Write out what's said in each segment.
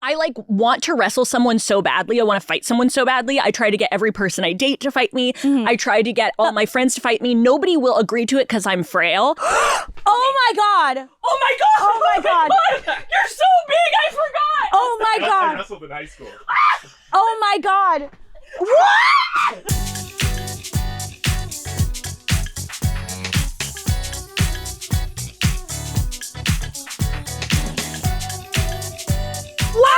I want to wrestle someone so badly. I want to fight someone so badly. I try to get every person I date to fight me. I try to get all my friends to fight me. Nobody will agree to it because I'm frail. Oh my God. Oh my God. Oh my God. You're so big. I forgot. Oh my God. I wrestled in high school. Oh my God. What?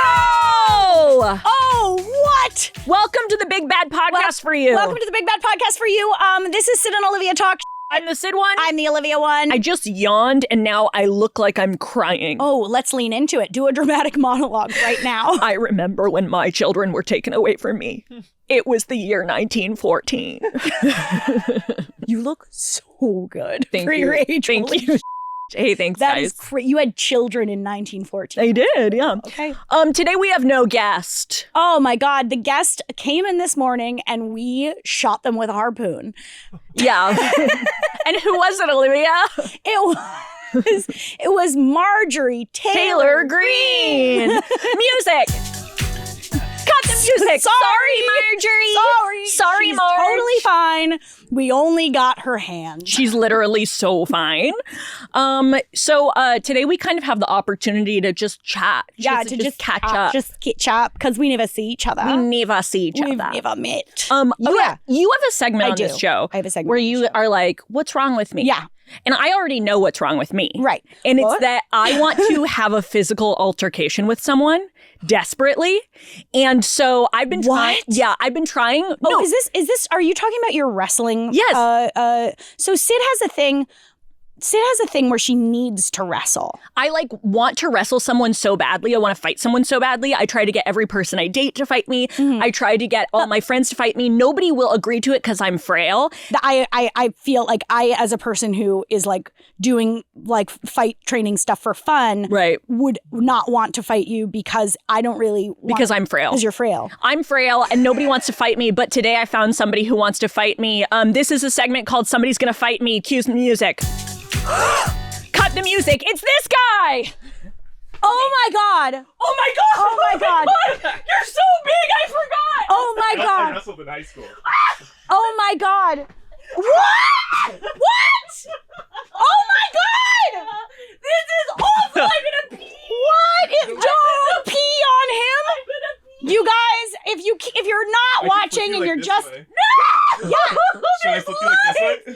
Whoa! Oh, what? Welcome to the Big Bad Podcast for you. Welcome to the Big Bad Podcast for you. This is Syd and Olivia Talk. I'm the Syd one. I'm the Olivia one. I just yawned and now I look like I'm crying. Oh, let's lean into it. Do a dramatic monologue right now. I remember when my children were taken away from me. It was the year 1914. You look so good Thank for you. your age. Thank Holy you. Hey, thanks, That guys. is you had children in 1914. I did, yeah. Okay. Today we have no guest. Oh my God. The guest came in this morning and we shot them with a harpoon. Yeah. And who was it, Olivia? It was Marjorie Taylor Green. Music. Cut the music. Sorry, Marjorie. Sorry, She's Marge. totally fine. We only got her hand. She's literally so fine. So today we kind of have the opportunity to just chat. To just catch up. Just catch up because we never see each other. We never see each We've other. never met. Yeah. You have a segment on this show. I have a segment where on you the show. are like, what's wrong with me? Yeah. And I already know what's wrong with me. Right. And What? it's that I want to have a physical altercation with someone desperately. And so I've been trying. What? Yeah, I've been trying. Oh, No, is this, are you talking about your wrestling? Yes. So Syd has a thing where she needs to wrestle. I want to wrestle someone so badly. I want to fight someone so badly. I try to get every person I date to fight me. I try to get all my friends to fight me. Nobody will agree to it because I'm frail. I feel like I, as a person who is doing fight training stuff for fun, Right. would not want to fight you because I don't really want, Because I'm frail. Because you're frail. I'm frail and nobody wants to fight me. But today I found somebody who wants to fight me. This is a segment called Somebody's Gonna Fight Me. Cue the music. Cut the music. It's this guy. Oh my God. Oh my God. Oh my God. You're so big. I forgot. Oh my I God. wrestled in high school. Oh my God. What? What? Oh my God. This is awful. I'm gonna pee. What? Don't pee on him. You guys, if you're not watching and you're just Should I flip you like this way?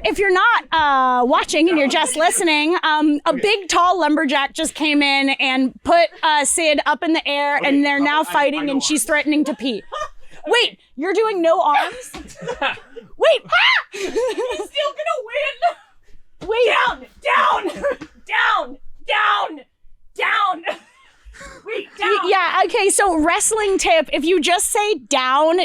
if you're not watching and you're just listening, a big tall lumberjack just came in and put Syd up in the air, and they're now fighting, and she's threatening to pee. Wait, you're doing no arms? Wait, He's still gonna win. wait, Down. Wait, down. yeah, okay. So wrestling tip: if you just say down.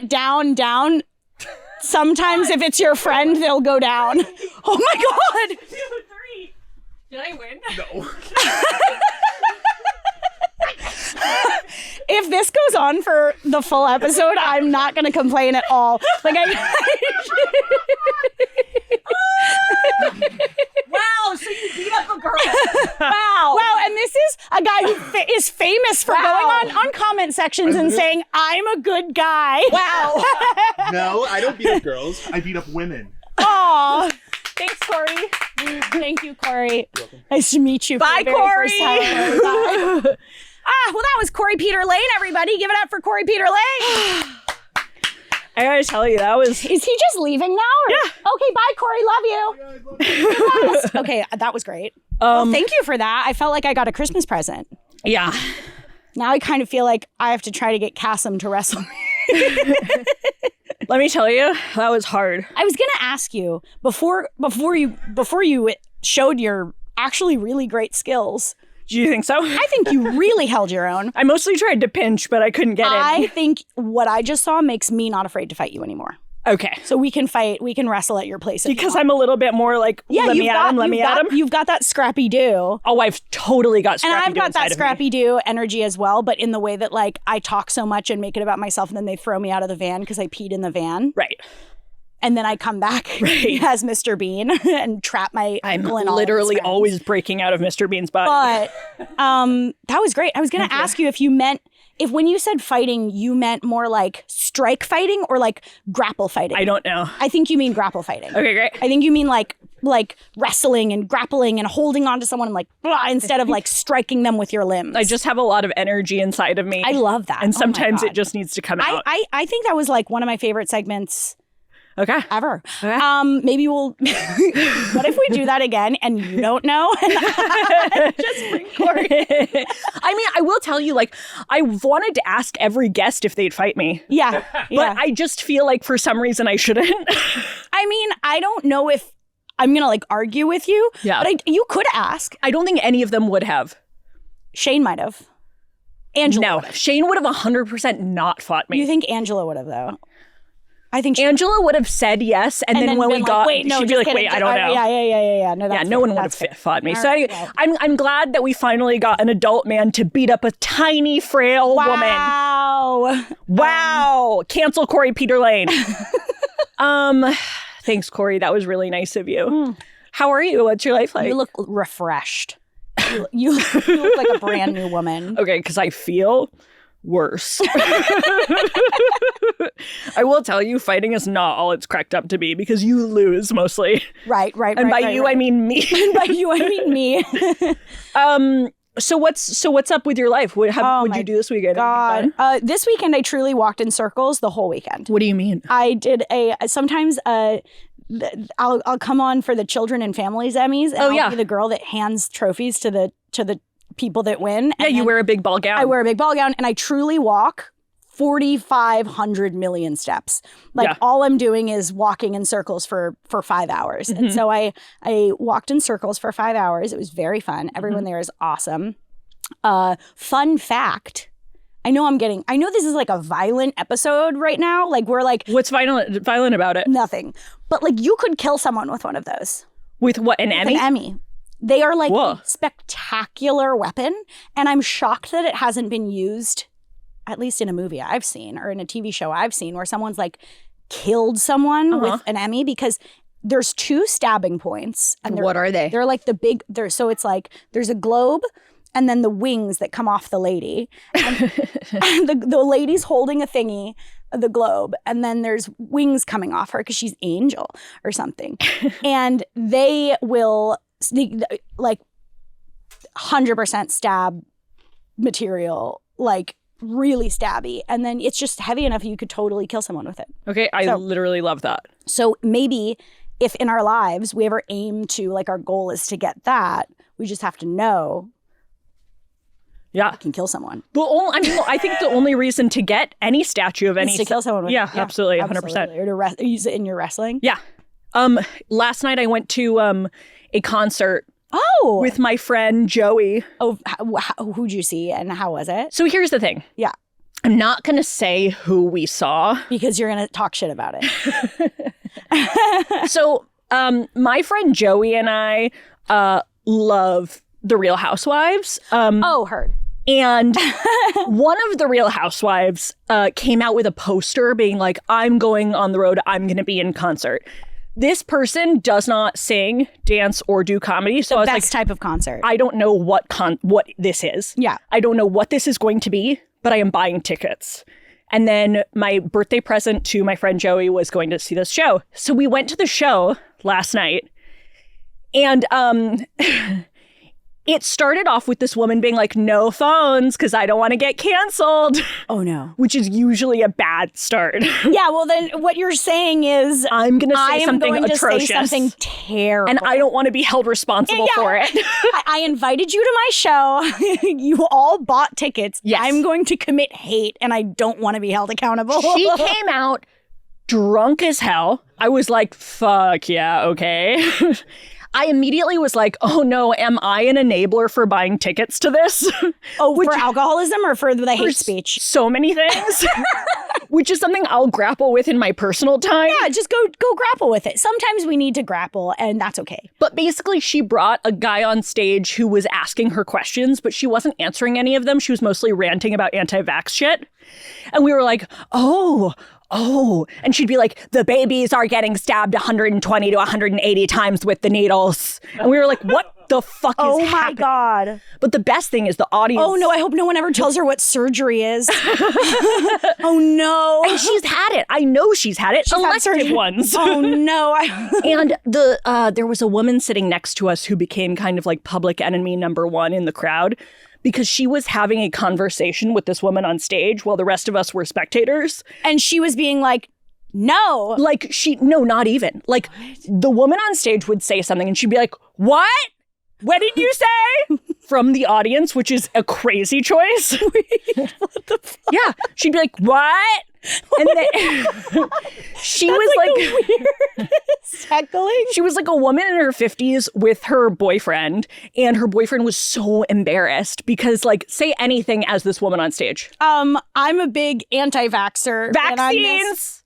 Sometimes if it's your friend, they'll go down. Oh my God. 2, 3. Did I win? No. If this goes on for the full episode, I'm not going to complain at all. Wow, so you beat up a girl. Wow. Wow, and this is a guy who is famous for going on comment sections and saying, I'm a good guy. Wow. No, I don't beat up girls. I beat up women. Aw. Thanks, Corey. Thank you, Corey. Nice to meet you. Bye, for the very Corey. first time. Bye. Well, that was Corey Peter Lane, everybody. Give it up for Corey Peter Lane. I gotta tell you, that was... Is he just leaving now? Yeah. Okay, bye, Corey. Love you. Okay, that was great. Well, thank you for that. I felt like I got a Christmas present. Yeah. Now I kind of feel like I have to try to get Cassim to wrestle me. Let me tell you, that was hard. I was gonna ask you before you showed your actually really great skills. Do you think so? I think you really held your own. I mostly tried to pinch, but I couldn't get I it. think what I just saw makes me not afraid to fight you anymore. Okay. So we can fight, we can wrestle at your place. If Because you want. I'm a little bit more like, let me at him. You've got that scrappy do. Oh, I've totally got scrappy And I've do got inside that of me. scrappy do energy as well, but in the way that I talk so much and make it about myself and then they throw me out of the van because I peed in the van. Right. And then I come back as Mr. Bean and trap my ankle in all literally of his friends. always breaking out of Mr. Bean's body. But that was great. I was going to ask you if when you said fighting, you meant more like strike fighting or like grapple fighting. I don't know. I think you mean grapple fighting. Okay, great. I think you mean like wrestling and grappling and holding on to someone and like blah, instead of like striking them with your limbs. I just have a lot of energy inside of me. I love that. And sometimes Oh my it just needs to come out. I think that was like one of my favorite segments Okay. ever. Okay. Maybe we'll. What if we do that again and you don't know? Just bring Corey. I mean, I will tell you, like, I wanted to ask every guest if they'd fight me. Yeah. But I just feel like for some reason I shouldn't. I mean, I don't know if I'm gonna like argue with you. Yeah. But you could ask. I don't think any of them would have. Shane might have. Angela. No, would've. Shane would have 100% not fought me. You think Angela would have though? I think Angela would have said yes, and then when we been got, wait, no, she'd be just like, kidding. wait, I don't know. Yeah. No, that's No one would that's have fair. fought me. All So right, anyway, well. I'm glad that we finally got an adult man to beat up a tiny, frail woman. Wow. Wow. Cancel Corey Peter Lane. Thanks, Corey. That was really nice of you. How are you? What's your life like? You look refreshed. You look like a brand new woman. Okay, because I feel worse. I will tell you, fighting is not all it's cracked up to be because you lose mostly. Right. And by you, I mean me. And by you, I mean me. So what's up with your life? What'd you do this weekend? God. This weekend, I truly walked in circles the whole weekend. What do you mean? I did sometimes I'll come on for the children and families Emmys. And I'll be the girl that hands trophies to the people that win. Yeah, you wear a big ball gown. I wear a big ball gown and I truly walk 4,500 million steps. Like all I'm doing is walking in circles for 5 hours. And so I walked in circles for 5 hours. It was very fun. Everyone there is awesome. Fun fact. I know this is like a violent episode right now. Like we're like, what's violent about it? nothing. But like you could kill someone with one of those. With what, an Emmy? An Emmy. They are like a spectacular weapon. And I'm shocked that it hasn't been used, at least in a movie I've seen or in a TV show I've seen, where someone's like killed someone with an Emmy, because there's 2 stabbing points. And what are they? They're like so it's like there's a globe and then the wings that come off the lady. And, and the lady's holding a thingy, the globe, and then there's wings coming off her because she's Angel or something. And they will like 100% stab material, like really stabby. And then it's just heavy enough you could totally kill someone with it. Okay, I literally love that. So maybe if in our lives we ever aim to, like, our goal is to get that, we just have to know I can kill someone. Well, I think the only reason to get any statue of any... Is to kill someone with it. Absolutely, 100%. Absolutely. Or to use it in your wrestling. Yeah. Last night I went to a concert with my friend Joey. Oh, who'd you see and how was it? So here's the thing. Yeah. I'm not going to say who we saw. Because you're going to talk shit about it. So my friend Joey and I love The Real Housewives. Heard. And one of the Real Housewives came out with a poster being like, I'm going on the road. I'm going to be in concert. This person does not sing, dance, or do comedy. So I was Best like, type of concert. I don't know what this is. Yeah. I don't know what this is going to be, but I am buying tickets. And then my birthday present to my friend Joey was going to see this show. So we went to the show last night. And it started off with this woman being like, no phones, because I don't want to get canceled. Oh, no. Which is usually a bad start. Yeah, well, then what you're saying is I'm going to say something atrocious. Say something terrible. And I don't want to be held responsible for it. I invited you to my show. You all bought tickets. Yes. I'm going to commit hate, and I don't want to be held accountable. She came out drunk as hell. I was like, fuck yeah, okay. I immediately was like, oh no, am I an enabler for buying tickets to this? For alcoholism or for the hate speech? So many things. Which is something I'll grapple with in my personal time. Yeah, just go grapple with it. Sometimes we need to grapple, and that's okay. But basically, she brought a guy on stage who was asking her questions, but she wasn't answering any of them. She was mostly ranting about anti-vax shit. And we were like, oh, oh, and she'd be like, the babies are getting stabbed 120 to 180 times with the needles. And we were like, what the fuck is happening? Oh my God. But the best thing is the audience. Oh no, I hope no one ever tells her what surgery is. Oh no. And she's had it. I know she's had it. Elective ones. Oh no. And there was a woman sitting next to us who became kind of like public enemy number one in the crowd because she was having a conversation with this woman on stage while the rest of us were spectators. And she was being like, no. Like no, not even. Like the woman on stage would say something and she'd be like, what? What did you say? From the audience, which is a crazy choice. Wait, what the fuck? Yeah. She'd be like, what? And then she was like the weirdest heckling. She was like a woman in her 50s with her boyfriend, and her boyfriend was so embarrassed because, like, say anything as this woman on stage. I'm a big anti-vaxxer. Vaccines!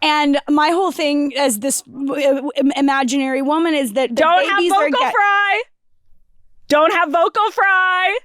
And my whole thing as this imaginary woman is that the don't have babies vocal fry. Don't have vocal fry.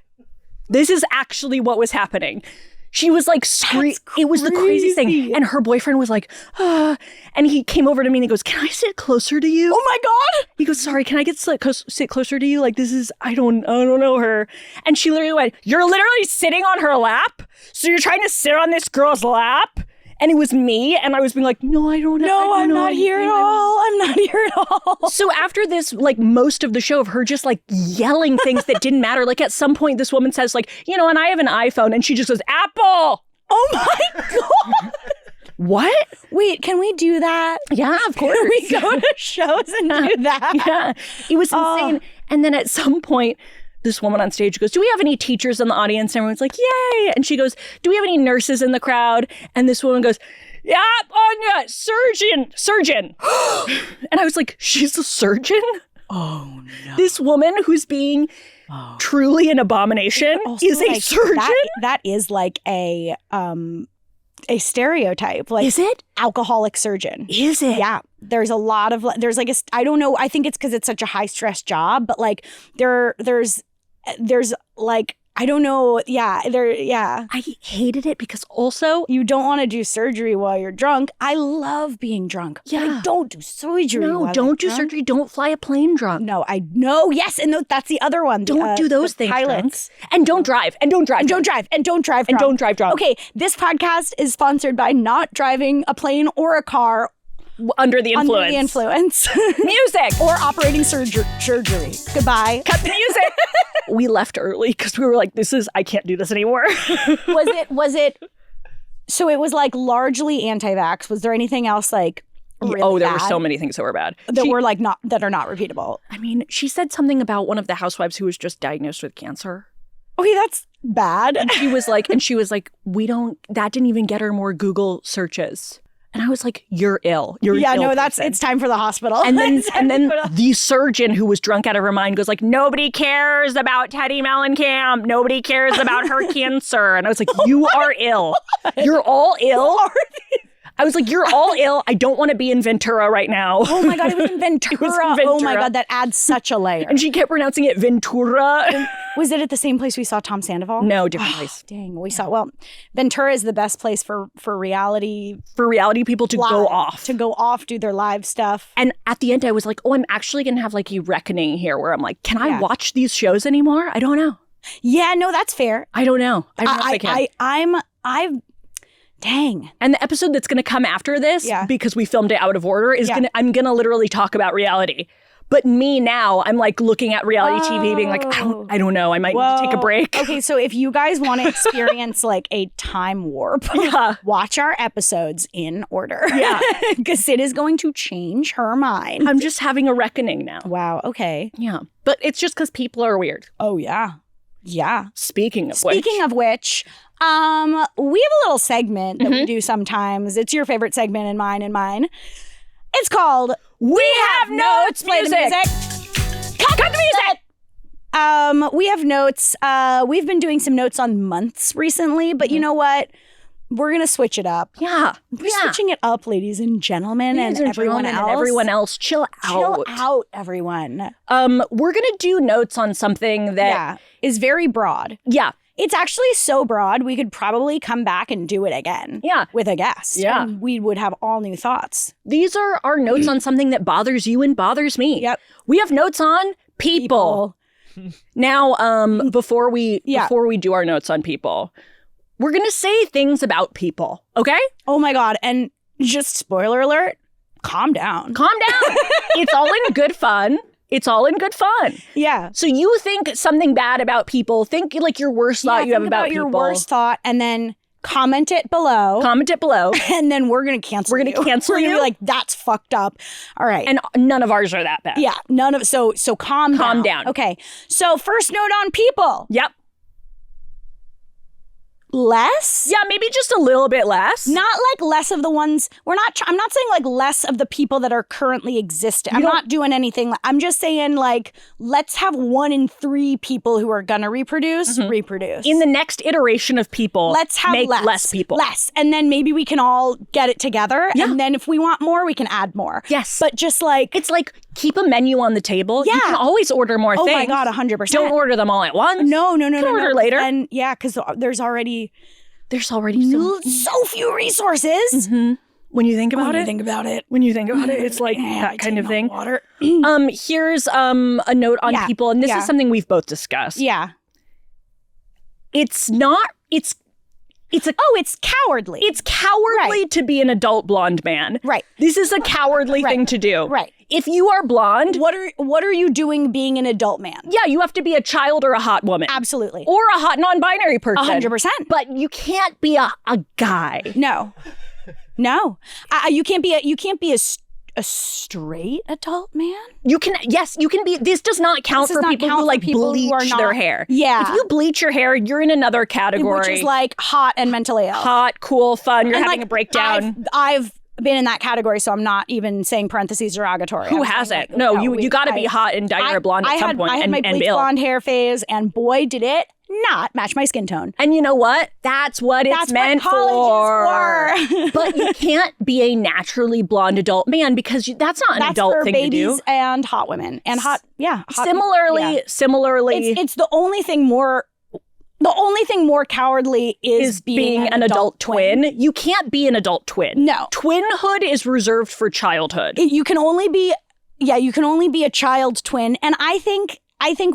This is actually what was happening. She was like screaming. It was the craziest thing. And her boyfriend was like, ah. And he came over to me and he goes, can I sit closer to you? Oh my God. He goes, sorry, can I sit closer to you? Like, this is, I don't know her. And she literally went, you're literally sitting on her lap? So you're trying to sit on this girl's lap? And it was me, and I was being like, no, I don't know. No, I'm not here at all. I'm not here at all. So after this, like, most of the show of her just, like, yelling things that didn't matter, like, at some point, this woman says, like, and I have an iPhone, and she just goes, Apple! Oh, my God! What? Wait, can we do that? Yeah, of course. Can we go to shows and do that? Yeah. It was insane. And then at some point, this woman on stage goes, do we have any teachers in the audience? And everyone's like, yay. And she goes, do we have any nurses in the crowd? And this woman goes, yeah, Anya, surgeon. And I was like, she's a surgeon? Oh, no. This woman who's being truly an abomination is a surgeon? That is like a stereotype. Like, is it? Alcoholic surgeon. Is it? Yeah. There's a lot of, there's like I don't know, I think it's because it's such a high stress job, but like there's like, I don't know. Yeah. I hated it because also you don't want to do surgery while you're drunk. I love being drunk. Yeah. But I don't do surgery. No, don't do surgery. Don't fly a plane drunk. No, I know. Yes. And that's the other one. Don't do those things. Pilots. And don't drive. And don't drive. And don't drive. And don't drive. And don't drive drunk. Okay. This podcast is sponsored by not driving a plane or a car under the influence. Music. Or operating surgery. Goodbye. Cut the music. We left early because we were like, I can't do this anymore. Was it, so it was like largely anti-vax. Was there anything else like really there bad? were so many things that were bad. That were like that are not repeatable. I mean, she said something about one of the housewives who was just diagnosed with cancer. Okay, that's bad. And she was like, that didn't even get her more Google searches. And I was like, you're ill. It's time for the hospital. And then the surgeon who was drunk out of her mind goes like, nobody cares about Teddy Mellencamp. Nobody cares about her cancer. And I was like, you are ill. You're all ill. I was like, you're all ill. I don't want to be in Ventura right now. Oh my God, it was in Ventura. Oh my God, that adds such a layer. And she kept pronouncing it Ventura. Was it at the same place we saw Tom Sandoval? No, different place. Dang, Ventura is the best place for reality. For reality people to go off. To go off, do their live stuff. And at the end, I was like, I'm actually going to have like a reckoning here where I'm like, can I watch these shows anymore? I don't know. Yeah, no, that's fair. I don't know. I don't know if I can. Dang. And the episode that's going to come after this, because we filmed it out of order, is I'm going to literally talk about reality. But me now, I'm like looking at reality TV being like, I don't know. I might need to take a break. Okay, so if you guys want to experience like a time warp, watch our episodes in order. Yeah. Because Syd is going to change her mind. I'm just having a reckoning now. Wow, okay. Yeah. But it's just because people are weird. Oh, yeah. Yeah. Speaking of which, we have a little segment that we do sometimes. It's your favorite segment and mine. It's called We Have Notes. Play the music. Cut the music. We have notes. We've been doing some notes on months recently, but you know what? We're going to switch it up. Yeah. We're switching it up, ladies and gentlemen, and everyone else. Everyone else, chill out. Chill out, everyone. We're going to do notes on something that is very broad. Yeah. It's actually so broad, we could probably come back and do it again. Yeah. With a guest. Yeah. And we would have all new thoughts. These are our notes on something that bothers you and bothers me. Yep. We have notes on people. Now, before we do our notes on people, we're going to say things about people, okay? Oh my God. And just spoiler alert, calm down. Calm down. It's all in good fun. It's all in good fun. Yeah. So you think something bad about people, think like your worst thought you have about people. Your worst thought, and then comment it below. Comment it below. And then we're going to cancel We're going to cancel you. We're going to be like, that's fucked up. All right. And none of ours are that bad. Yeah. None of, so calm down. Okay. So first note on people. Yep. Less? Yeah, maybe just a little bit less. Not like less of the ones, I'm not saying like less of the people that are currently existing. I'm not doing anything. I'm just saying like, let's have 1 in 3 people who are gonna reproduce. In the next iteration of people, let's have make less people. Less. And then maybe we can all get it together. Yeah. And then if we want more, we can add more. Yes. But just like, it's like, keep a menu on the table. Yeah. You can always order more things. Oh my God, 100%. Don't order them all at once. No. Order later. And yeah, because there's already so few resources. When you think about it. When you think about it, it's like that kind of thing. Water. Here's a note on people, and this is something we've both discussed. Yeah. It's cowardly. It's cowardly to be an adult blonde man. Right. This is a cowardly thing to do. Right. If you are blonde, what are you doing being an adult man? Yeah, you have to be a child or a hot woman. Absolutely. Or a hot non-binary person. 100%. But you can't be a guy. No. You can't be a straight adult man? You can be. This does not count for people who like bleach their hair. Yeah. If you bleach your hair, you're in another category. Which is like hot and mentally ill. Hot, cool, fun. You're having a breakdown. I've been in that category, so I'm not even saying parentheses derogatory. Who hasn't? Like, no, you got to be hot and dye your blonde at some point. I had my bleach blonde hair phase, and boy, did it not match my skin tone. And you know what? That's what it's meant for. But you can't be a naturally blonde adult man because that's not an adult thing to do. That's for babies and hot women and Similarly, it's the only thing more. The only thing more cowardly is being an adult twin. You can't be an adult twin. No. Twinhood is reserved for childhood. You can only be a child twin. And I think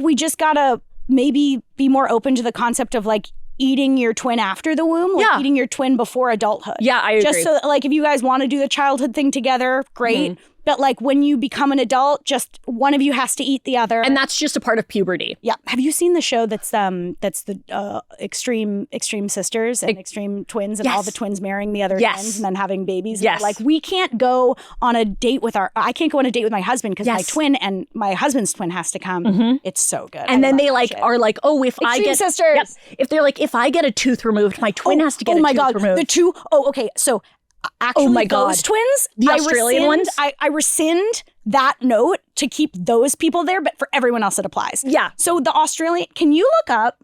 we just gotta maybe be more open to the concept of like eating your twin after the womb, like eating your twin before adulthood. Yeah, I agree. Just so that, like, if you guys want to do the childhood thing together, great. But like when you become an adult, just one of you has to eat the other. And that's just a part of puberty. Yeah. Have you seen the show that's the Extreme Sisters and Extreme Twins and all the twins marrying the other twins and then having babies? Yes. Like we can't go on a date with I can't go on a date with my husband because my twin and my husband's twin has to come. It's so good. And then they are like, oh, if Extreme I get sisters. Yep, if they're like, if I get a tooth removed, my twin has to get a tooth removed. The two. Oh, okay. So actually, those twins, the Australian ones, I rescind that note to keep those people there, but for everyone else it applies. Yeah. So the Australian, can you look up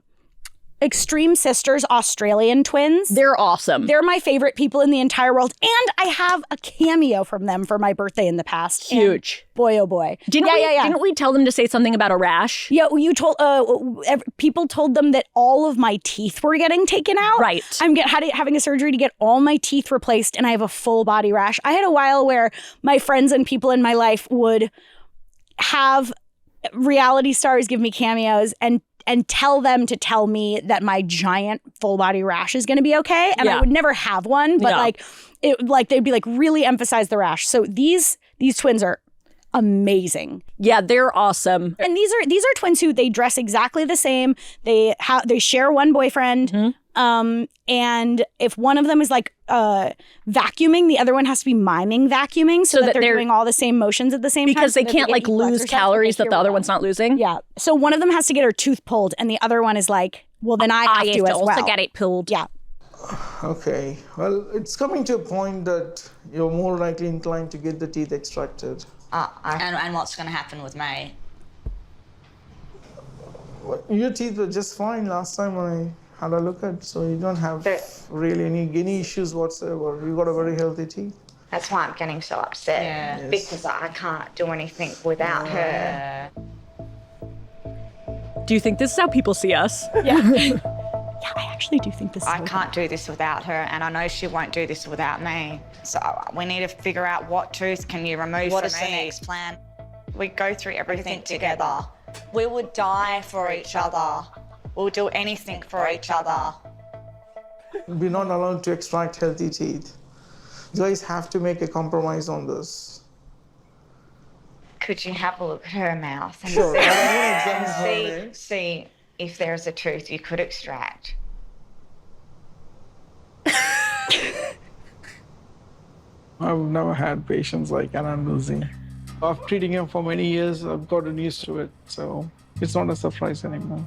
Extreme Sisters Australian twins? They're awesome. They're my favorite people in the entire world, and I have a cameo from them for my birthday in the past. Huge. And boy, oh boy. Didn't we tell them to say something about a rash? Yeah, you told people told them that all of my teeth were getting taken out. Right. I'm having a surgery to get all my teeth replaced, and I have a full body rash. I had a while where my friends and people in my life would have reality stars give me cameos and tell them to tell me that my giant full body rash is going to be okay. And I would never have one, but they'd be like, really emphasize the rash. So these twins are amazing. Yeah, they're awesome. And these are twins who they dress exactly the same. They share one boyfriend. And if one of them is like vacuuming, the other one has to be miming vacuuming so that they're doing all the same motions at the same time. Because they can't like lose calories that the other one's not losing. Yeah. So one of them has to get her tooth pulled and the other one is like, well, then I have to as well. also get it pulled. Yeah. Okay. Well, it's coming to a point that you're more likely inclined to get the teeth extracted. And what's going to happen with me? Well, your teeth were just fine last time I had a look at, so you don't have really any issues whatsoever. You got a very healthy teeth. That's why I'm getting so upset. Yeah. Because I can't do anything without her. Do you think this is how people see us? Yeah. Yeah, I actually do think this is I really can't do this without her, and I know she won't do this without me. So we need to figure out what tooth can you remove What from is the me. next plan? We go through everything together. together. We would die for each other. We'll do anything for each other. We're not allowed to extract healthy teeth. You guys have to make a compromise on this. Could you have a look at her mouth and Sure. I want to examine her see, neck. see if there's a tooth you could extract? I've never had patients like Anna Lucy. After treating him for many years, I've gotten used to it, so it's not a surprise anymore.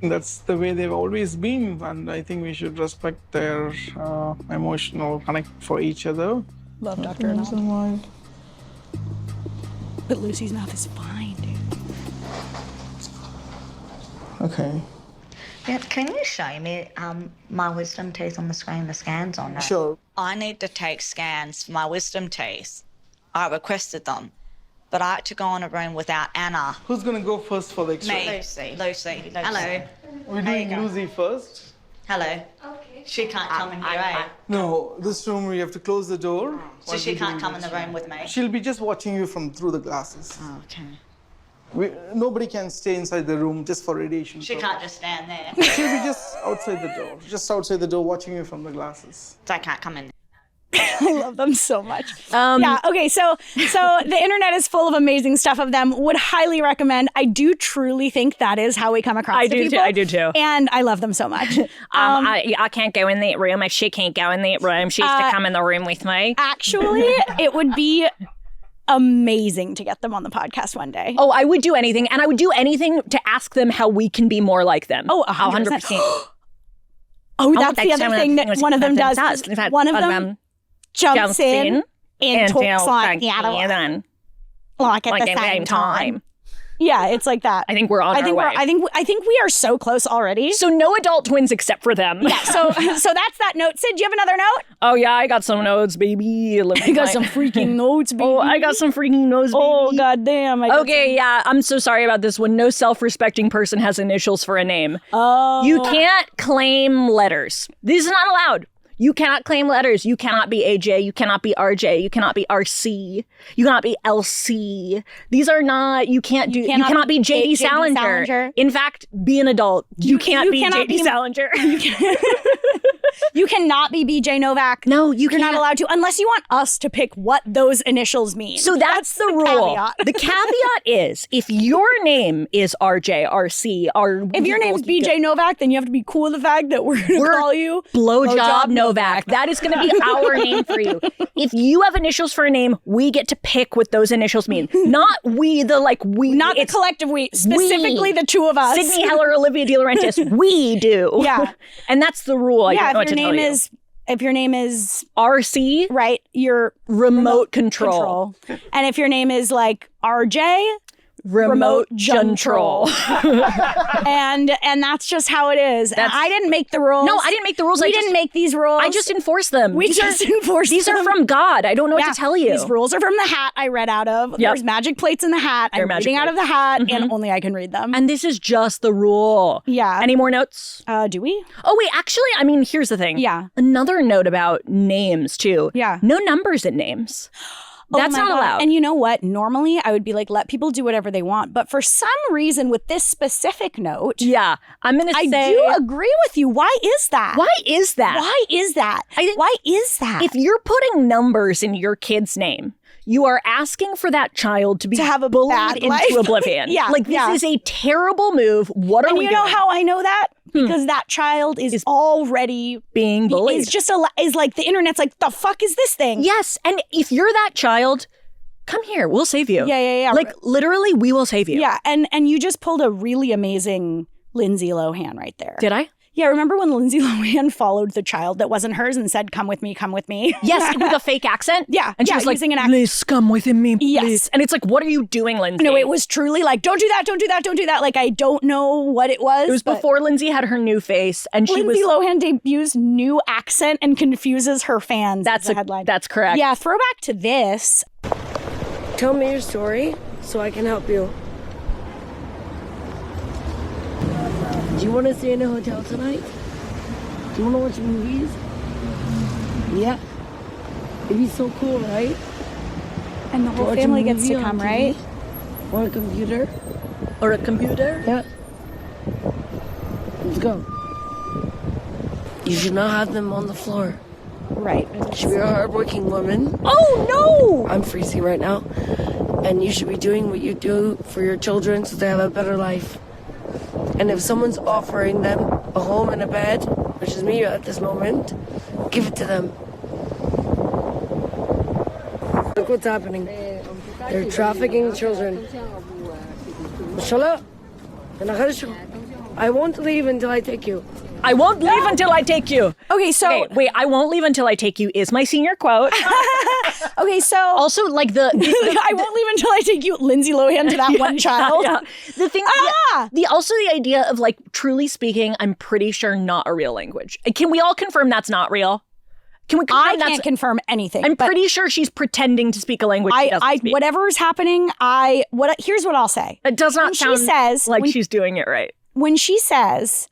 That's the way they've always been, and I think we should respect their emotional connect for each other. Love Dr. Arnold. But Lucy's mouth is fine, dude. Okay. Yeah, can you show me my wisdom teeth on the screen, the scans on it? Sure. I need to take scans for my wisdom teeth. I requested them, but I had to go in a room without Anna. Who's gonna go first for the X-ray? Me. Lucy. Lucy. Hello. We're doing Lucy first. Hello. Okay. She can't come in here, eh? No, this room we have to close the door. So she can't come in the room with me? She'll be just watching you from through the glasses. Oh, okay. Nobody can stay inside the room just for radiation. She purposes. can't just stand there. She'll be just outside the door, watching you from the glasses. So I can't come in. I love them so much. Yeah, okay, so the internet is full of amazing stuff of them. Would highly recommend. I do truly think that is how we come across I to do people. too. I do too. And I love them so much. I can't go in that room. She can't go in that room. She has to come in the room with me. Actually, it would be amazing to get them on the podcast one day. Oh, I would do anything. And I would do anything to ask them how we can be more like them. Oh, 100%. Oh, that's the other thing that one of them does. One of them jumps in and talks like the other one. Like at the same time. Yeah, it's like that. I think we're on our way. I think we are so close already. So no adult twins except for them. Yeah, so that's that note. Sid, do you have another note? Oh yeah, I got some notes, baby. I got some freaking notes, baby. Oh, I got some freaking notes, baby. Oh, goddamn. Okay, yeah, I'm so sorry about this one. No self-respecting person has initials for a name. Oh. You can't claim letters. This is not allowed. You cannot claim letters. You cannot be AJ. You cannot be RJ. You cannot be RC. You cannot be LC. These are not, you cannot be JD Salinger. In fact, be an adult. You can't be JD Salinger. You cannot be BJ Novak. No, You're not allowed to, unless you want us to pick what those initials mean. So that's the rule. caveat. The caveat is, if your name is RJ, RC, or If your name's BJ Novak, then you have to be cool with the fact that we're going to call you Blowjob Novak. That is going to be our name for you. If you have initials for a name, we get to pick what those initials mean. Not we, Not the collective we, specifically the two of us. Sydney, Heller, Olivia, De Laurentiis. We do. Yeah. And that's the rule. I don't know what to tell you. If your name is RC, right, you're remote control. And if your name is like RJ, remote juntrol. and that's just how it is. I didn't make the rules. No, I didn't make the rules. We didn't make these rules. I just enforce them. We just enforce them. These are from God. I don't know what to tell you. These rules are from the hat I read out of. Yep. There's magic plates in the hat. I'm reading out of the hat, and only I can read them. And this is just the rule. Yeah. Any more notes? Do we? Oh, wait, actually, I mean, here's the thing. Yeah. Another note about names, too. Yeah. No numbers in names. That's not allowed. And you know what? Normally, I would be like, let people do whatever they want. But for some reason, with this specific note, yeah, I'm going to say, I do agree with you. Why is that? Why is that? Why is that? Why is that? If you're putting numbers in your kid's name, you are asking for that child to have a bullied into oblivion. Yeah, this is a terrible move. What are we doing? And you know how I know that? Because that child is already being bullied. Is like the internet's like, the fuck is this thing? Yes, and if you're that child, come here. We'll save you. Yeah. Like literally, we will save you. Yeah, and you just pulled a really amazing Lindsay Lohan right there. Did I? Yeah, remember when Lindsay Lohan followed the child that wasn't hers and said, come with me, come with me? Yes, with a fake accent? Yeah. And she was like, please come with me, please. Yes. And it's like, what are you doing, Lindsay? No, it was truly like, don't do that, don't do that, don't do that. Like, I don't know what it was. It was before Lindsay had her new face. And Lindsay Lohan debuts new accent and confuses her fans. That's the headline. That's correct. Yeah, throwback to this. Tell me your story so I can help you. Do you want to stay in a hotel tonight? Do you want to watch movies? Yeah. It'd be so cool, right? And the whole Watch a family gets to movie on come, TV? right? Or a computer? Or a computer? Yeah. Let's go. You should not have them on the floor. Right. You should be a hardworking woman. Oh, no! I'm freezing right now. And you should be doing what you do for your children so they have a better life. And if someone's offering them a home and a bed, which is me at this moment, give it to them. Look what's happening. They're trafficking children. Shala, I won't leave until I take you. I won't leave until I take you. Okay, so Okay, wait, I won't leave until I take you is my senior quote. okay, so Also, like I won't leave until I take you, Lindsay Lohan, to that one child. Yeah. The thing, also the idea of like truly speaking, I'm pretty sure not a real language. Can we all confirm that's not real? Can we confirm I that's can't confirm anything. I'm but pretty sure she's pretending to speak a language she doesn't speak. whatever's happening, here's what I'll say. It does not When she sound says- like when- she's doing it right. When she says,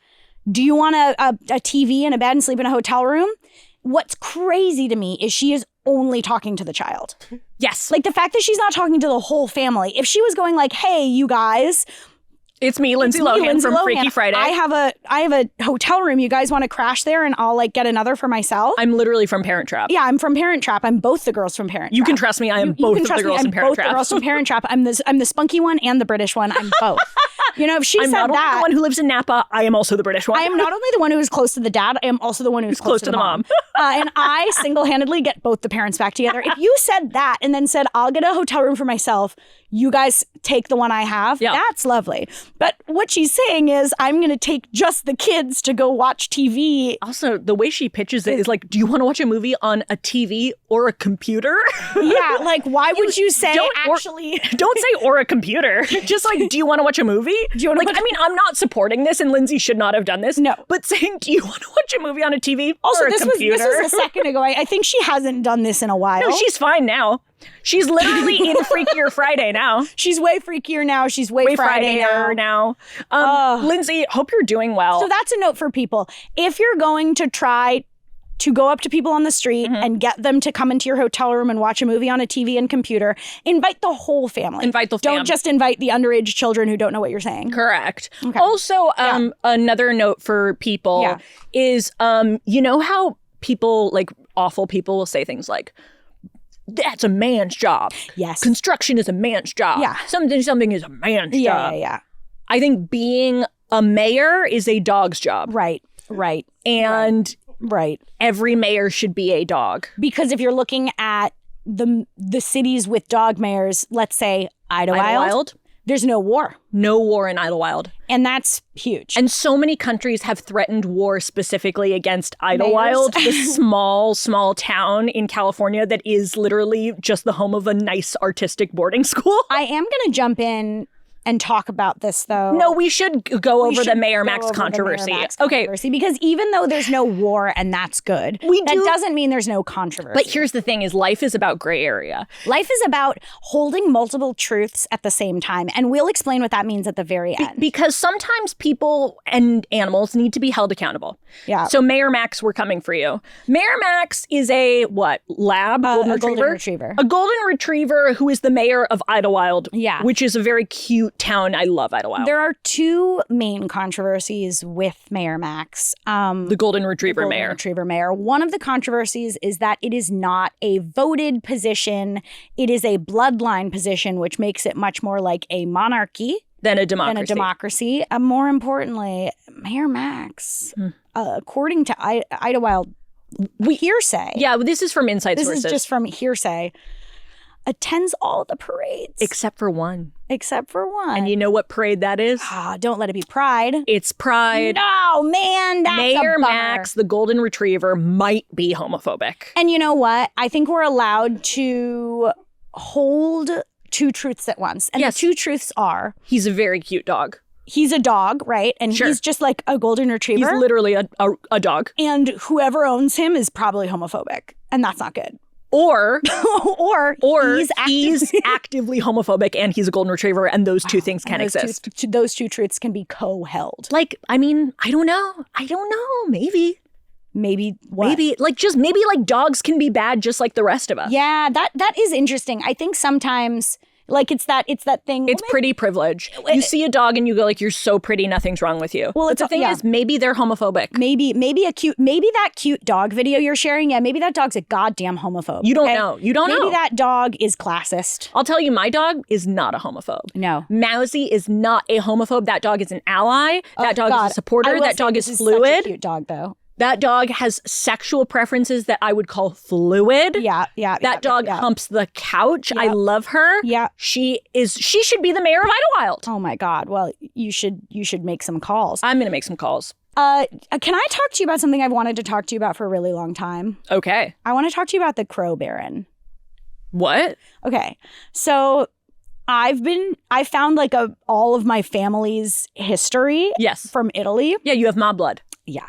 "Do you want a TV and a bed and sleep in a hotel room?" What's crazy to me is she is only talking to the child. Yes. Like the fact that she's not talking to the whole family. If she was going like, "Hey, you guys, It's me, Lindsay it's me, Lohan Lindsay from Lohan. Freaky Friday. I have a hotel room. You guys want to crash there and I'll like get another for myself?" I'm literally from Parent Trap. Yeah, I'm from Parent Trap. I'm both the girls from Parent Trap. You can trust me. I am You both can of trust the girls me. I'm from Parent both Trap. the girls from Parent Trap. I'm the spunky one and the British one. I'm both. You know, if she I'm said not only that, the one who lives in Napa, I am also the British one. I am not only the one who is close to the dad, I am also the one who is close to the mom. And I single-handedly get both the parents back together. If you said that and then said, "I'll get a hotel room for myself, you guys take the one I have," that's lovely. But what she's saying is, I'm going to take just the kids to go watch TV. Also, the way she pitches it is like, do you want to watch a movie on a TV or a computer? Yeah, like, why would you say actually... Don't say or a computer. Just like, do you want to watch a movie? Do you want to I mean, I'm not supporting this and Lindsay should not have done this. No. But saying, do you want to watch a movie on a TV Also, or a this computer? was a second ago. I think she hasn't done this in a while. No, she's fine now. She's literally in Freakier Friday now. She's way freakier now. She's way Friday now. Lindsay, hope you're doing well. So that's a note for people. If you're going to try to go up to people on the street and get them to come into your hotel room and watch a movie on a TV and computer, invite the whole family. Invite the fam. Don't just invite the underage children who don't know what you're saying. Correct. Okay. Also, another note for people is, you know how people, like awful people, will say things like, "That's a man's job." Yes. Construction is a man's job. Yeah. Something is a man's job. Yeah. I think being a mayor is a dog's job. Right. And Right. every mayor should be a dog. Because if you're looking at the cities with dog mayors, let's say Idlewild, there's no war. No war in Idlewild. And that's huge. And so many countries have threatened war specifically against Idlewild, the small town in California that is literally just the home of a nice artistic boarding school. I am going to jump in and talk about this, though. No, we should go over the Mayor Max controversy. Okay. Because even though there's no war and that's good, that doesn't mean there's no controversy. But here's the thing is life is about gray area. Life is about holding multiple truths at the same time. And we'll explain what that means at the very end. Because sometimes people and animals need to be held accountable. Yeah. So Mayor Max, we're coming for you. Mayor Max is a what? Lab? Golden retriever. A golden retriever who is the mayor of Idlewild. Yeah. Which is a very cute town. I love Idlewild. There are two main controversies with Mayor Max. The golden retriever mayor. One of the controversies is that it is not a voted position. It is a bloodline position, which makes it much more like a monarchy than a democracy. More importantly, Mayor Max, according to Idlewild hearsay. Yeah, this is from inside sources. This is just from hearsay. Attends all the parades. Except for one. And you know what parade that is? Don't let it be Pride. It's Pride. No, man, that's Mayor a bummer. Max, the golden retriever, might be homophobic. And you know what? I think we're allowed to hold two truths at once. And the two truths are... He's a very cute dog. He's a dog, right? And he's just like a golden retriever. He's literally a dog. And whoever owns him is probably homophobic. And that's not good. Or he's actively homophobic and he's a golden retriever, and those two things can exist. Those two truths can be co-held. Like, I mean, I don't know. Maybe what? maybe like dogs can be bad just like the rest of us. Yeah, that is interesting. I think sometimes like it's that thing. It's pretty privilege. You see a dog and you go like, you're so pretty, nothing's wrong with you. Well, but the thing is, maybe they're homophobic. Maybe that cute dog video you're sharing. Yeah, maybe that dog's a goddamn homophobe. You don't know. Maybe that dog is classist. I'll tell you, my dog is not a homophobe. No. Mousy is not a homophobe. That dog is an ally. That dog is a supporter. That dog is fluid. Such a cute dog, though. That dog has sexual preferences that I would call fluid. Yeah. That dog humps the couch. I love her. Yeah. She should be the mayor of Idlewild. Oh my God. Well, you should make some calls. I'm going to make some calls. Can I talk to you about something I've wanted to talk to you about for a really long time? Okay. I want to talk to you about the Crow Baron. What? Okay. So I found like all of my family's history. Yes. From Italy. Yeah, you have mob blood. Yeah.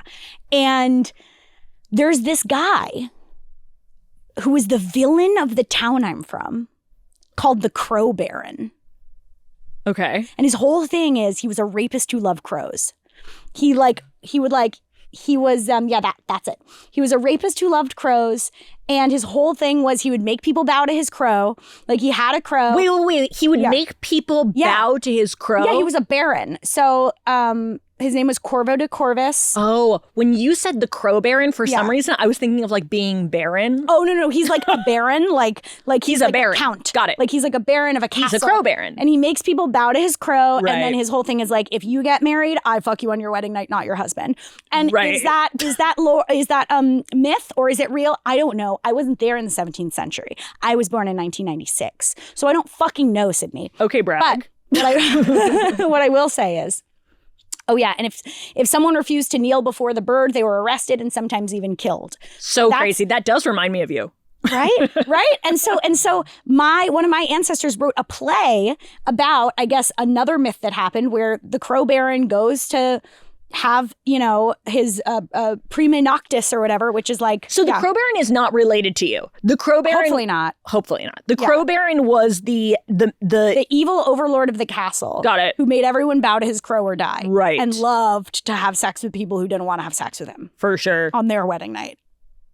And there's this guy who is the villain of the town I'm from called the Crow Baron. Okay. And his whole thing is he was a rapist who loved crows. That's it. He was a rapist who loved crows. And his whole thing was he would make people bow to his crow. Like he had a crow. Wait. He would make people bow to his crow? Yeah, he was a baron. So his name was Corvo de Corvus. Oh, when you said the Crow Baron, for some reason, I was thinking of like being baron. Oh, no. He's like a baron. like he's a like baron. A count. Got it. Like he's like a baron of a castle. He's a Crow Baron. And he makes people bow to his crow. Right. And then his whole thing is like, if you get married, I fuck you on your wedding night, not your husband. And is that myth or is it real? I don't know. I wasn't there in the 17th century. I was born in 1996. So I don't fucking know, Sydney. Okay, brag. But what I will say is, oh yeah, and if someone refused to kneel before the bird, they were arrested and sometimes even killed. That's crazy. That does remind me of you. Right? And so one of my ancestors wrote a play about, I guess, another myth that happened where the Crow Baron goes to have, his prima noctis or whatever, which is like... So the Crow Baron is not related to you. The Crow Baron... Hopefully not. The Crow Baron was the evil overlord of the castle. Got it. Who made everyone bow to his crow or die. Right. And loved to have sex with people who didn't want to have sex with him. For sure. On their wedding night.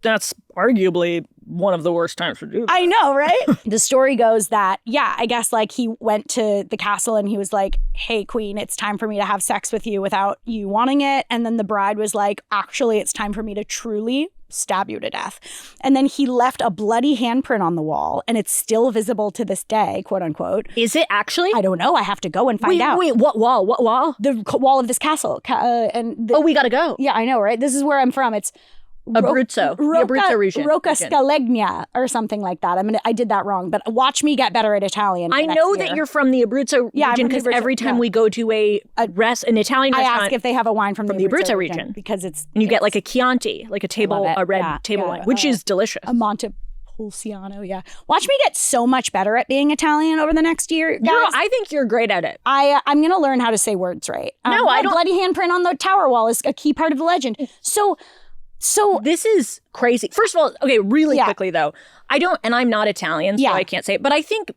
That's arguably one of the worst times to do that. I know, right? The story goes that, I guess like he went to the castle and he was like, hey, queen, it's time for me to have sex with you without you wanting it. And then the bride was like, actually, it's time for me to truly stab you to death. And then he left a bloody handprint on the wall and it's still visible to this day, quote unquote. Is it actually? I don't know. I have to go and find out. Wait, what wall? What wall? The wall of this castle. We gotta go. Yeah, I know, right? This is where I'm from. It's Abruzzo. The Abruzzo region. Roccascalegna or something like that. I did that wrong, but watch me get better at Italian. I know that you're from the Abruzzo region because every time we go to an Italian restaurant, I ask if they have a wine from the Abruzzo region because it's and you get like a Chianti, like a red table wine, which is delicious. A Montepulciano, yeah. Watch me get so much better at being Italian over the next year, guys. Girl, I think you're great at it. I'm gonna learn how to say words right. No, I don't. Bloody handprint on the tower wall is a key part of the legend. So this is crazy. First of all, okay, really quickly though, I'm not Italian, so I can't say it, but I think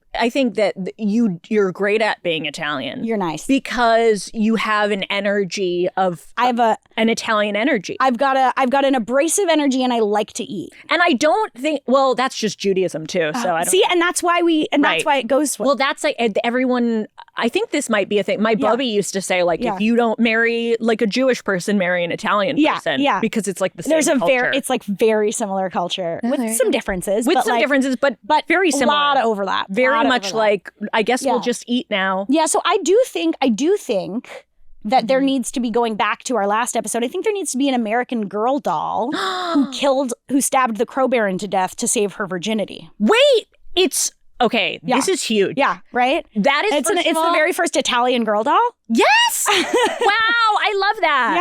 that you're great at being Italian. You're nice. Because you have an energy of an Italian energy. I've got an abrasive energy and I like to eat. And I don't think, well, that's just Judaism too, so I don't see, and that's why that's why it goes well, that's like everyone, I think this might be a thing. My Bubby used to say like if you don't marry like a Jewish person, marry an Italian person. Yeah. Because it's like the same culture. It's like very similar culture with some differences. But very similar. A lot of overlap. Very much like, I guess we'll just eat now. Yeah, so I do think that there needs to be, going back to our last episode, I think there needs to be an American Girl doll who stabbed the Crow Baron to death to save her virginity. Wait, okay, this is huge. Yeah, right? That is, it's the very first Italian girl doll. Yes! Wow, I love that.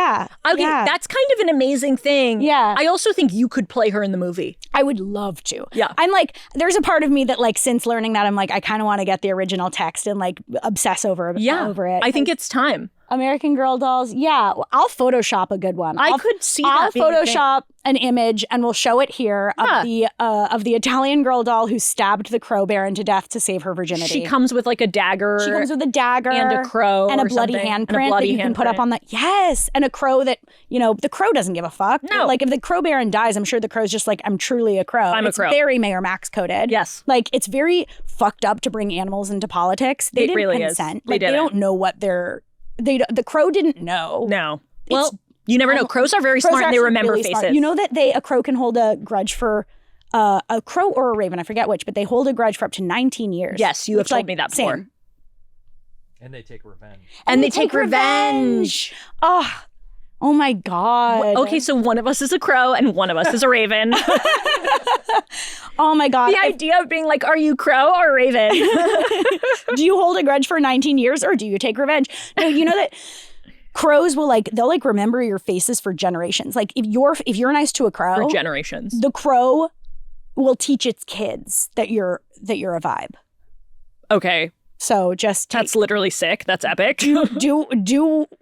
Yeah. Okay, that's kind of an amazing thing. Yeah. I also think you could play her in the movie. I would love to. Yeah. I'm like, there's a part of me that like, since learning that, I'm like, I kind of want to get the original text and like obsess over it. I think it's time. American Girl dolls. Yeah, I'll Photoshop a good one. I could see I'll that being a thing. Photoshop an image and we'll show it here of the Italian girl doll who stabbed the crow baron to death to save her virginity. She comes with like a dagger. She comes with a dagger and a crow and a or bloody something, and a handprint bloody that you can put up handprint. on the and a crow that the crow doesn't give a fuck. No. Like if the crow baron dies, I'm sure the crow's just like, I'm truly a crow. I'm a It's crow. very Mayor Max coded. Yes. Like it's very fucked up to bring animals into politics. They It didn't really is. consent. They Like they didn't. don't know what the crow didn't know. No. Well, you never know. Crows are very Crows smart are and they actually remember really faces. smart. You know that a crow can hold a grudge for a crow or a raven, I forget which, but they hold a grudge for up to 19 years. Yes, you have Which, told like, me that before. same. And they take revenge. And they take revenge. Oh my God. Okay, so one of us is a crow and one of us is a raven. Oh my God. The idea of being like, are you crow or raven? Do you hold a grudge for 19 years or do you take revenge? No, you know that crows will they'll remember your faces for generations. Like if you're nice to a crow, For generations. the crow will teach its kids that you're a vibe. Okay. So just That's literally sick. That's epic. do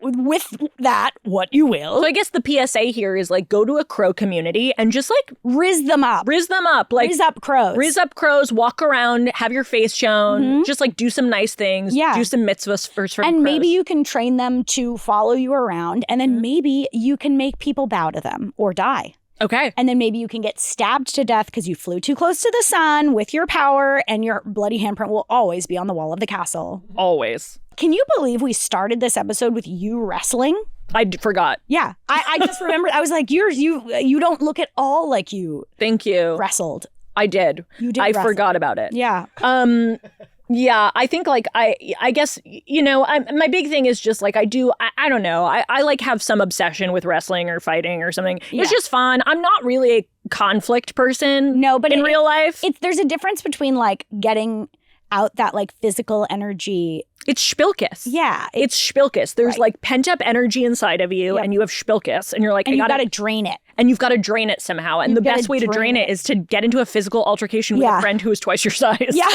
with that what you will. So I guess the PSA here is like, go to a crow community and just like Riz them up. riz them up. Like Riz up crows. riz up crows, walk around, have your face shown, just like do some nice things, Yeah. do some mitzvahs for And crows. maybe you can train them to follow you around, and then maybe you can make people bow to them or die. Okay. And then maybe you can get stabbed to death because you flew too close to the sun with your power, and your bloody handprint will always be on the wall of the castle. Always. Can you believe we started this episode with you wrestling? I forgot. Yeah, I just remembered. I was like, you don't look at all like you Thank you. wrestled. I did. You did I wrestle. forgot about it. Yeah. Yeah, I think like I guess my big thing is just like I don't know. I like have some obsession with wrestling or fighting or something. Yeah. It's just fun. I'm not really a conflict person. No, but in real life, there's a difference between like getting out that like physical energy. it's spilkus. Yeah. It's spilkus. There's Right. like pent up energy inside of you, Yep. and you have spilkus, and you're like, And I you gotta got to drain it. and you've got to drain it somehow. And You've the gotta best way to drain drain it it. is to get into a physical altercation with Yeah. a friend who is twice your size. Yeah.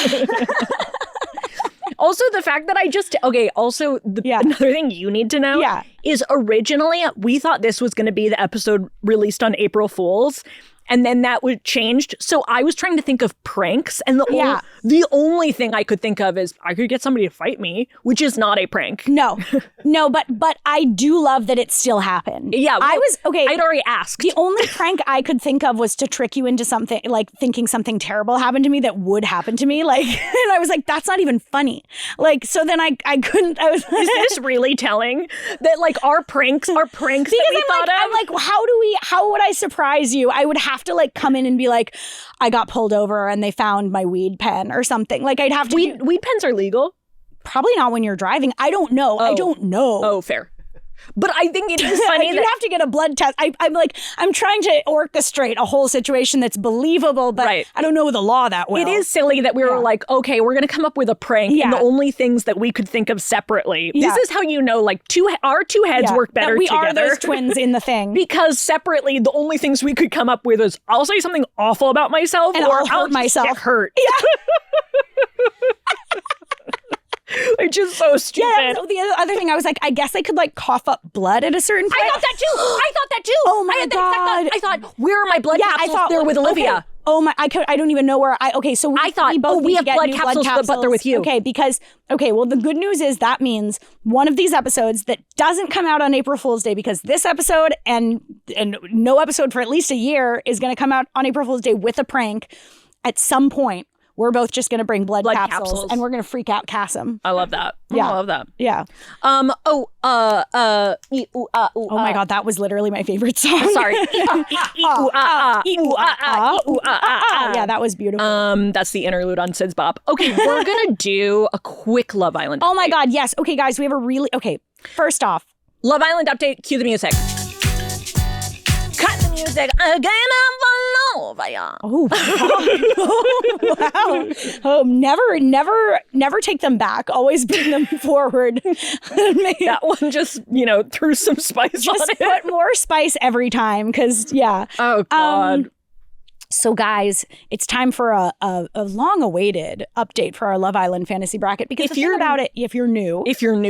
Also, the fact that another thing you need to know Yeah. is originally we thought this was going to be the episode released on April Fool's. And then that was changed. So I was trying to think of pranks. And the only thing I could think of is I could get somebody to fight me, which is not a prank. No, but I do love that it still happened. Yeah. I was, okay. I'd already asked. The only prank I could think of was to trick you into something, like thinking something terrible happened to me that would happen to me. Like, and I was like, that's not even funny. Like, so then I couldn't, I was Is this really telling that like our pranks that we thought of? I'm like, how would I surprise you? I would have to like come in and be like, I got pulled over and they found my weed pen or something. Like I'd have to Weed pens are legal. probably not when you're driving. I don't know. I don't know. Oh, fair. But I think it is funny You that have to get a blood test. I'm trying to orchestrate a whole situation that's believable, but Right. I don't know the law that well. it is silly that we were like, okay, we're going to come up with a prank. Yeah. And the only things that we could think of separately. Yeah. This is how you know, like, our two heads Yeah, work that better we together. are those twins in the thing. Because separately, the only things we could come up with is I'll say something awful about myself And or I'll hurt just myself. get hurt. Yeah. Which is so stupid. Yeah, so the other thing, I was like, I guess I could like cough up blood at a certain point. I thought that too. Oh my I had the exact God. thought. I thought, where are my blood capsules? They're with okay. Olivia. Oh my, I don't even know where so I thought, we both we need have to get blood new capsules, but they're with you. Okay, well, the good news is that means one of these episodes that doesn't come out on April Fool's Day, because this episode and no episode for at least a year is going to come out on April Fool's Day with a prank at some point. We're both just going to bring blood capsules and we're going to freak out Cassim. I love that. Yeah. I love that. Yeah. Oh my God, that was literally my favorite song. Sorry. Yeah, that was beautiful. That's the interlude on Syd's Bop. Okay, we're gonna do a quick Love Island. Oh my God, yes. Okay, guys, we have first off. Love Island update. Cue the music. Cut the music again. Oh, wow. Oh, never take them back. Always bring them forward. That one just, threw some spice Just on it. put more spice every time, because, yeah. Oh, God. So guys, it's time for a long-awaited update for our Love Island fantasy bracket. Because if you're about it, if you're new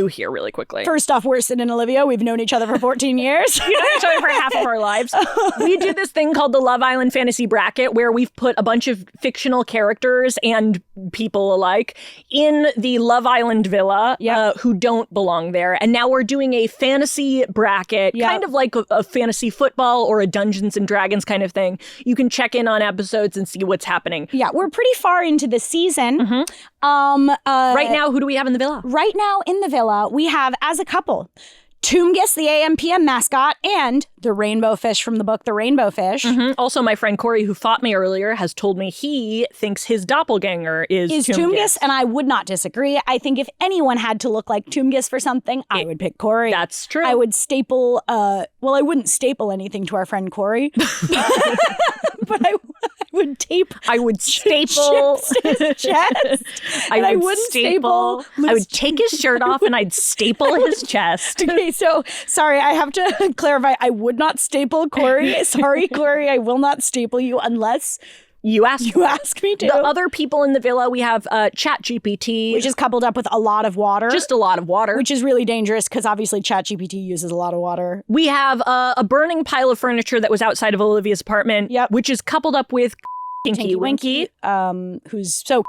here really quickly. First off, we're Syd and Olivia. We've known each other for 14 years. We've known each other for half of our lives. We do this thing called the Love Island fantasy bracket where we've put a bunch of fictional characters and people alike in the Love Island villa who don't belong there. And now we're doing a fantasy bracket, kind of like a fantasy football or a Dungeons and Dragons kind of thing. You can check in on episodes and see what's happening. Yeah, we're pretty far into the season. Right now, who do we have in the villa? Right now in the villa, we have, as a couple, Toomgus, the AM/PM mascot, and the rainbow fish from the book The Rainbow Fish. Also, my friend Corey, who fought me earlier, has told me he thinks his doppelganger is Toomgus. And I would not disagree. I think if anyone had to look like Toomgus for something, I would pick Corey. That's true. I would staple, I wouldn't staple anything to our friend Corey, but I would tape. I would staple his chest. I would staple. I would take his shirt off and I'd staple his chest. Okay, so sorry, I have to clarify. I would not staple Corey. Sorry, Corey, I will not staple you unless you ask me to. The other people in the villa, we have ChatGPT, which is coupled up with a lot of water. Just a lot of water. Which is really dangerous because obviously ChatGPT uses a lot of water. We have a burning pile of furniture that was outside of Olivia's apartment, which is coupled up with Tinky Winky, who's so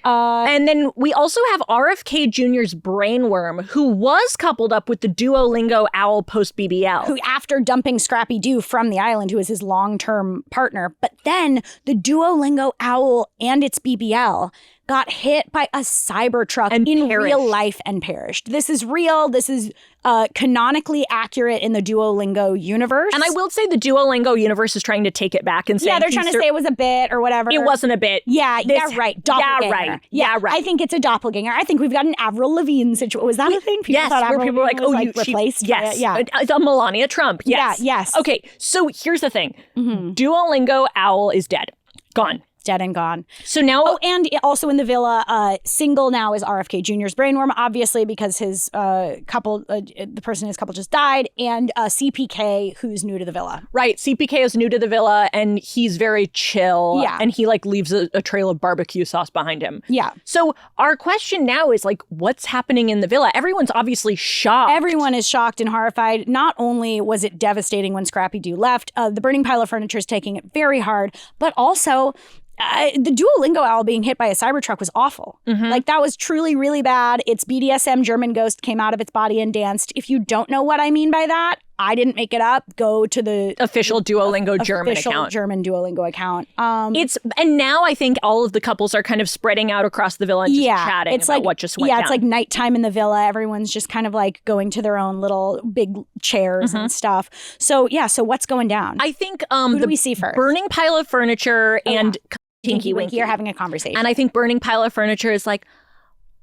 and then we also have RFK Jr.'s brainworm, who was coupled up with the Duolingo owl post-BBL. Who, after dumping Scrappy Doo from the island, who is his long-term partner, but then the Duolingo owl and its BBL got hit by a cyber truck in real life and perished. This is real. This is canonically accurate in the Duolingo universe. And I will say the Duolingo universe is trying to take it back and say, they're trying to say it was a bit or whatever. It wasn't a bit. Yeah, right. Doppelganger. Yeah, right. I think it's a doppelganger. I think we've got an Avril Lavigne situation. Was that a thing? People thought Avril where people were like, Lavigne was, replaced. Yes. Yeah. It's a Melania Trump. Yes. Yeah, yes. Okay, so here's the thing. Duolingo owl is dead. Gone. Dead and gone. So now... Oh, and also in the villa, single now is RFK Jr.'s brainworm, obviously, because his couple, the person in his couple just died, and CPK, who's new to the villa. Right. CPK is new to the villa, and he's very chill. Yeah. And he, leaves a trail of barbecue sauce behind him. Yeah. So our question now is, what's happening in the villa? Everyone's obviously shocked. Everyone is shocked and horrified. Not only was it devastating when Scrappy Doo left, the burning pile of furniture is taking it very hard, but also... the Duolingo owl being hit by a Cybertruck was awful. That was truly really bad. Its BDSM German ghost came out of its body and danced. If you don't know what I mean by that, I didn't make it up. Go to the official Duolingo German official account. German Duolingo account. And now I think all of the couples are kind of spreading out across the villa and just chatting about what just went down. It's like nighttime in the villa. Everyone's just kind of going to their own little big chairs and stuff. So so what's going down? I think who do we see first? Burning pile of furniture and Tinky Winky are having a conversation. And I think burning pile of furniture is like,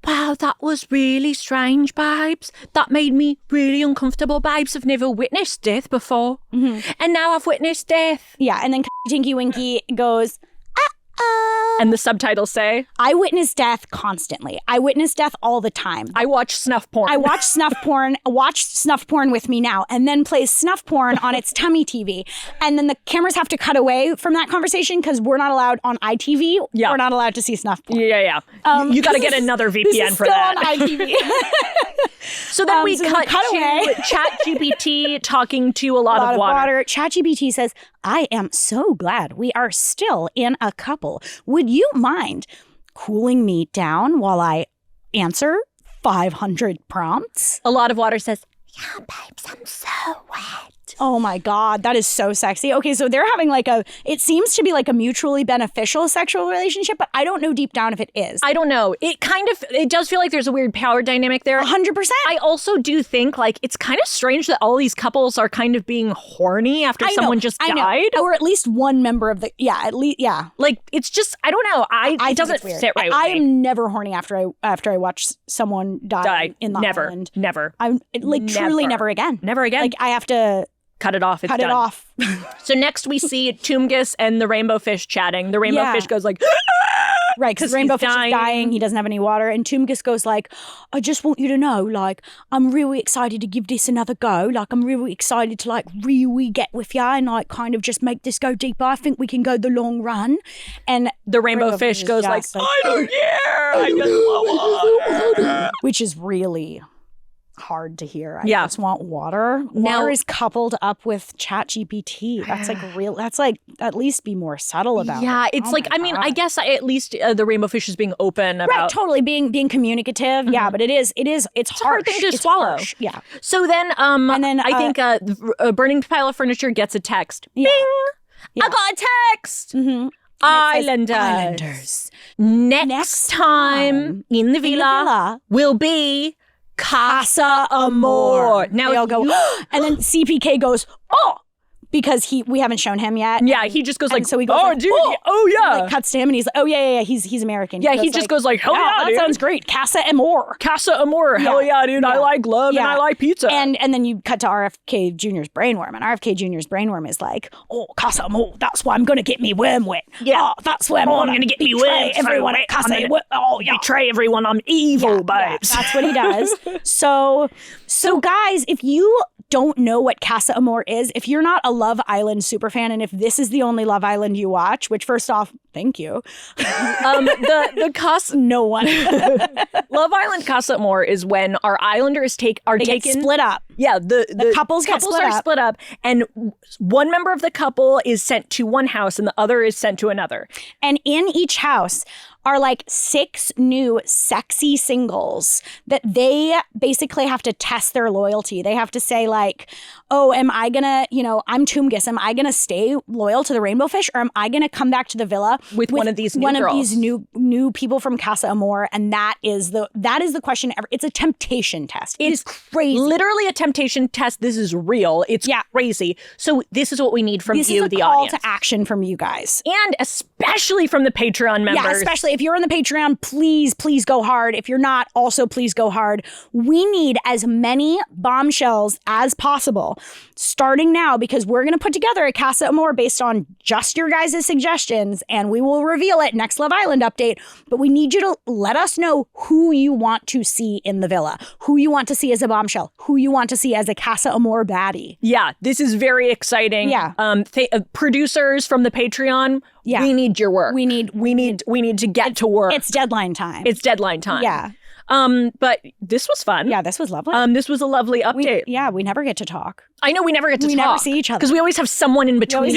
wow, that was really strange, babes. That made me really uncomfortable, babes. I've never witnessed death before. And now I've witnessed death. Yeah, and then Tinky Winky goes, and the subtitles say, I witness death constantly. I witness death all the time. I watch snuff porn. I watch snuff porn. Watch snuff porn with me now, and then plays snuff porn on its tummy TV. And then the cameras have to cut away from that conversation because we're not allowed on ITV. Yeah. We're not allowed to see snuff porn. Yeah. You got to get another VPN for that. This is still on ITV. So then we cut to ChatGPT talking to a lot of water. ChatGPT says, I am so glad we are still in a couple. Would you mind cooling me down while I answer 500 prompts? A lot of water says, yeah, babes, I'm so wet. Oh my God, that is so sexy. Okay, so they're having it seems to be a mutually beneficial sexual relationship, but I don't know deep down if it is. I don't know. It does feel like there's a weird power dynamic there. 100%. I also do think it's kind of strange that all these couples are kind of being horny after someone just died. Or at least one member of the, yeah. It's just, I don't know. It doesn't fit right with me. I am never horny after I watch someone die in the island. Never. I'm truly never again. Never again. I have to... Cut it off. It's done. It off. So next we see Toomgus and the rainbow fish chatting. The rainbow fish goes Right, because Rainbow Fish is dying. He doesn't have any water. And Toomgus goes like, I just want you to know, like, I'm really excited to give this another go. Like, I'm really excited to, like, really get with ya and, like, kind of just make this go deeper. I think we can go the long run. And the Rainbow Fish goes like, I don't care. I just want water. Which is really hard to hear. I Yeah. just want water. Water is coupled up with ChatGPT. That's like real. That's like at least be more subtle about. Yeah, it. it's Oh like, my I mean, God. I guess the Rainbow Fish is being open about. Right, totally being communicative. Yeah, but it's a hard thing to swallow. Harsh. Yeah. So then, And then, I think a burning pile of furniture gets a text. Yeah. Bing! Yeah. I got a text. Mm-hmm. Islanders. Next time in the villa will be Casa Amor. Now they all go, and then CPK goes, oh, because we haven't shown him yet. Yeah, he just goes like, so he goes, oh, like, dude, oh, oh yeah. Like cuts to him and he's like, oh yeah, he's American. Yeah, he just goes like, hell yeah, that dude. sounds great. Casa Amor. Casa Amor, hell yeah, dude. I like love and I like pizza. And then you cut to RFK Jr.'s brainworm, and RFK Jr.'s brainworm is like, oh, Casa Amor, that's why I'm gonna get me worm wet. Yeah, that's where I'm gonna get me worm. everyone at Casa Amor. Oh yeah, betray everyone. I'm evil, babes. that's what he does. So guys, if you don't know what Casa Amor is, if you're not a Love Island superfan, and if this is the only Love Island you watch, which first off, thank you. The Casa, no one. Love Island Casa Amor is when our islanders They get split up. Yeah, the couples get split are up. split up, and one member of the couple is sent to one house, and the other is sent to another. And in each house are like 6 new sexy singles that they basically have to test their loyalty. They have to say like, oh, am I gonna, I'm Toomgus, am I gonna stay loyal to the Rainbow Fish, or am I gonna come back to the villa with one of these new girls? Of these new people from Casa Amor? And that is the question ever. It's a temptation test. It's crazy. Literally a temptation test. This is real. It's crazy. So this is what we need from you, the audience. This is a call to action from you guys. And especially from the Patreon members. Yeah, especially if you're on the Patreon, please go hard. If you're not, also please go hard. We need as many bombshells as possible starting now, because we're going to put together a Casa Amor based on just your guys' suggestions, and we will reveal it next Love Island update. But we need you to let us know who you want to see in the villa, who you want to see as a bombshell, who you want to see as a Casa Amor baddie. Yeah, this is very exciting. Yeah. Producers from the Patreon, we need your work. We need to get to work. It's deadline time. Yeah. But this was fun. Yeah, this was lovely. This was a lovely update. We never get to talk. I know we never get to talk. We never see each other. Because we always have someone in between.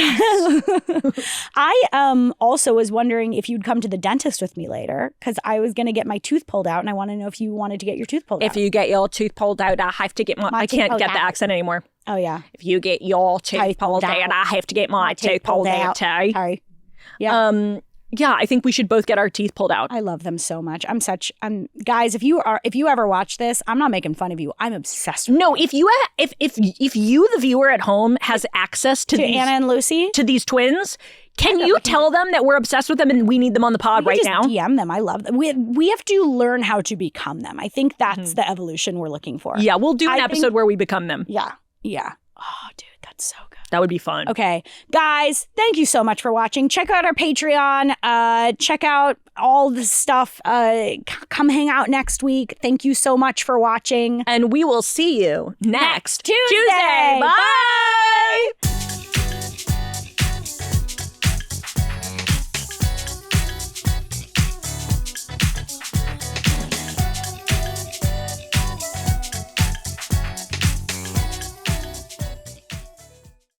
I also was wondering if you'd come to the dentist with me later, because I was going to get my tooth pulled out, and I want to know if you wanted to get your tooth pulled out. If you get your tooth pulled out, I have to get I can't get the accent anymore. Oh, yeah. If you get your tooth pulled out, I have to get my tooth pulled out too. Sorry. Yeah. Yeah, I think we should both get our teeth pulled out. I love them so much. Guys, if you ever watch this, I'm not making fun of you. I'm obsessed with No, if you the viewer at home has access to these, Anna and Lucy, to these twins, can you tell them that we're obsessed with them and we need them on the pod right now? DM them. I love them. We have to learn how to become them. I think that's the evolution we're looking for. Yeah, we'll do an episode where we become them. Yeah. Oh, dude, that's so good. That would be fun. Okay, guys, thank you so much for watching. Check out our Patreon. Check out all the stuff. Come hang out next week. Thank you so much for watching. And we will see you next Tuesday. Bye.